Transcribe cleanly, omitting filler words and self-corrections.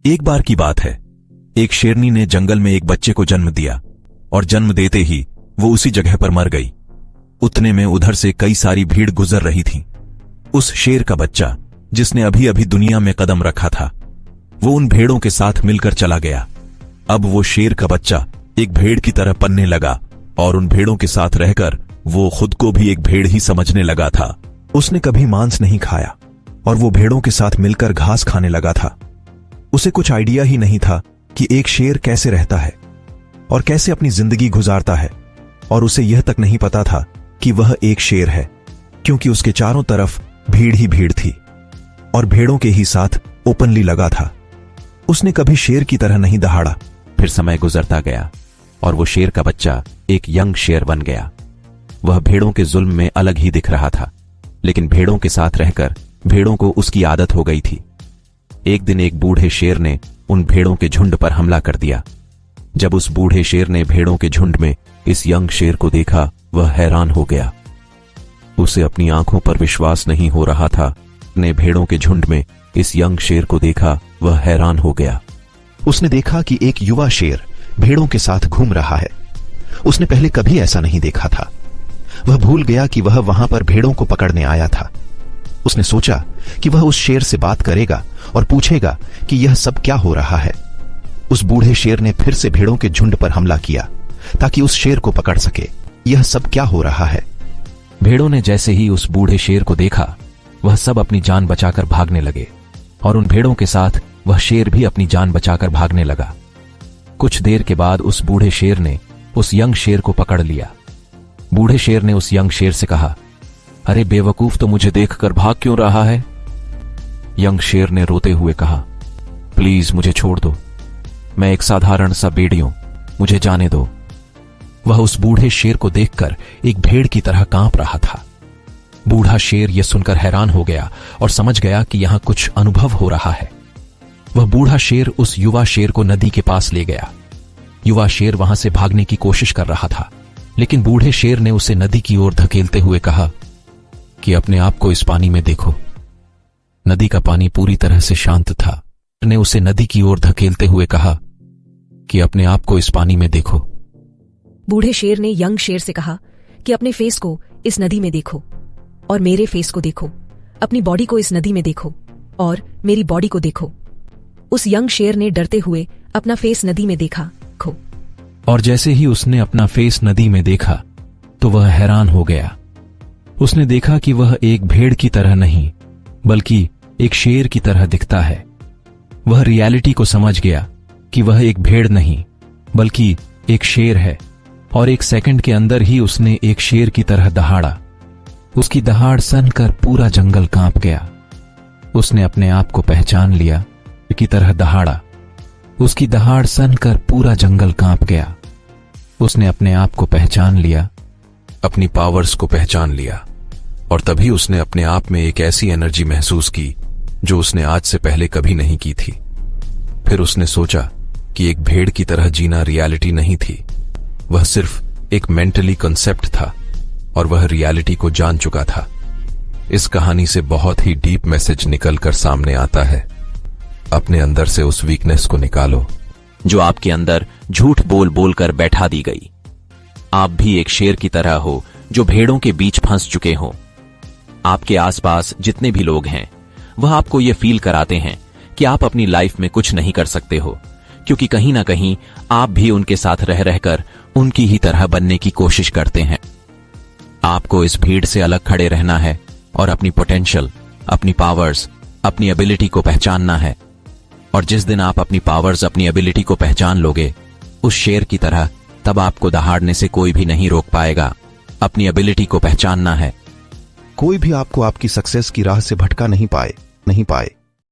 एक बार की बात है, एक शेरनी ने जंगल में एक बच्चे को जन्म दिया और जन्म देते ही वो उसी जगह पर मर गई। उतने में उधर से कई सारी भीड़ गुजर रही थी। उस शेर का बच्चा, जिसने अभी अभी दुनिया में कदम रखा था, वो उन भेड़ों के साथ मिलकर चला गया। अब वो शेर का बच्चा एक भेड़ की तरह पलने लगा और उन भेड़ों के साथ रहकर वो खुद को भी एक भेड़ ही समझने लगा था। उसने कभी मांस नहीं खाया और वो भेड़ों के साथ मिलकर घास खाने लगा था। उसे कुछ आइडिया ही नहीं था कि एक शेर कैसे रहता है और कैसे अपनी जिंदगी गुजारता है, और उसे यह तक नहीं पता था कि वह एक शेर है, क्योंकि उसके चारों तरफ भीड़ ही भीड़ थी और भेड़ों के ही साथ ओपनली लगा था। उसने कभी शेर की तरह नहीं दहाड़ा। फिर समय गुजरता गया और वो शेर का बच्चा एक यंग शेर बन गया। वह भेड़ों के जुल्म में अलग ही दिख रहा था, लेकिन भेड़ों के साथ रहकर भेड़ों को उसकी आदत हो गई थी। एक दिन एक बूढ़े शेर ने उन भेड़ों के झुंड पर हमला कर दिया। जब उस बूढ़े शेर ने भेड़ों के झुंड में इस यंग शेर को देखा, वह हैरान हो गया। उसे अपनी आंखों पर विश्वास नहीं हो रहा था। ने भेड़ों के झुंड में इस यंग शेर को देखा, वह हैरान हो गया। उसने देखा कि एक युवा शेर भेड़ों के साथ घूम रहा है। उसने पहले कभी ऐसा नहीं देखा था। वह भूल गया कि वह वहां पर भेड़ों को पकड़ने आया था। उसने सोचा कि वह उस शेर से बात करेगा और पूछेगा कि यह सब क्या हो रहा है। उस बूढ़े शेर ने फिर से भेड़ों के झुंड पर हमला किया ताकि उस शेर को पकड़ सके। यह सब क्या हो रहा है? भेड़ों ने जैसे ही उस बूढ़े शेर को देखा, वह सब अपनी जान बचाकर भागने लगे और उन भेड़ों के साथ वह शेर भी अपनी जान बचाकर भागने लगा। कुछ देर के बाद उस बूढ़े शेर ने उस यंग शेर को पकड़ लिया। बूढ़े शेर ने उस यंग शेर से कहा, अरे बेवकूफ, तो मुझे देखकर भाग क्यों रहा है? यंग शेर ने रोते हुए कहा, प्लीज मुझे छोड़ दो, मैं एक साधारण सा भेड़ी हूं, मुझे जाने दो। वह उस बूढ़े शेर को देखकर एक भेड़ की तरह कांप रहा था। बूढ़ा शेर यह सुनकर हैरान हो गया और समझ गया कि यहां कुछ अनुभव हो रहा है। वह बूढ़ा शेर उस युवा शेर को नदी के पास ले गया। युवा शेर वहां से भागने की कोशिश कर रहा था, लेकिन बूढ़े शेर ने उसे नदी की ओर धकेलते हुए कहा कि अपने आप को इस पानी में देखो। नदी का पानी पूरी तरह से शांत था। ने उसे नदी की ओर धकेलते हुए कहा कि अपने आप को इस पानी में देखो। बूढ़े शेर ने यंग शेर से कहा कि अपने फेस को इस नदी में देखो और मेरे फेस को देखो, अपनी बॉडी को इस नदी में देखो और मेरी बॉडी को देखो। उस यंग शेर ने डरते हुए अपना फेस नदी में देखा और जैसे ही उसने अपना फेस नदी में देखा तो वह हैरान हो गया। उसने देखा कि वह एक भेड़ की तरह नहीं, बल्कि एक शेर की तरह दिखता है। वह रियलिटी को समझ गया कि वह एक भेड़ नहीं, बल्कि एक शेर है, और एक सेकंड के अंदर ही उसने एक शेर की तरह दहाड़ा। उसकी दहाड़ सुनकर पूरा जंगल कांप गया। उसने अपने आप को पहचान लिया की तरह दहाड़ा। उसकी दहाड़ सुनकर पूरा जंगल कांप गया। उसने अपने आप को पहचान लिया, अपनी पावर्स को पहचान लिया, और तभी उसने अपने आप में एक ऐसी एनर्जी महसूस की जो उसने आज से पहले कभी नहीं की थी। फिर उसने सोचा कि एक भेड़ की तरह जीना रियलिटी नहीं थी, वह सिर्फ एक मेंटली कॉन्सेप्ट था और वह रियलिटी को जान चुका था। इस कहानी से बहुत ही डीप मैसेज निकलकर सामने आता है। अपने अंदर से उस वीकनेस को निकालो जो आपके अंदर झूठ बोल बोल कर बैठा दी गई। आप भी एक शेर की तरह हो जो भेड़ों के बीच फंस चुके हो। आपके आसपास जितने भी लोग हैं वह आपको यह फील कराते हैं कि आप अपनी लाइफ में कुछ नहीं कर सकते हो, क्योंकि कहीं ना कहीं आप भी उनके साथ रह रहकर उनकी ही तरह बनने की कोशिश करते हैं। आपको इस भीड़ से अलग खड़े रहना है और अपनी पोटेंशियल, अपनी पावर्स, अपनी एबिलिटी को पहचानना है। और जिस दिन आप अपनी पावर्स, अपनी एबिलिटी को पहचान लोगे उस शेर की तरह, तब आपको दहाड़ने से कोई भी नहीं रोक पाएगा। अपनी एबिलिटी को पहचानना है। कोई भी आपको आपकी सक्सेस की राह से भटका नहीं पाए।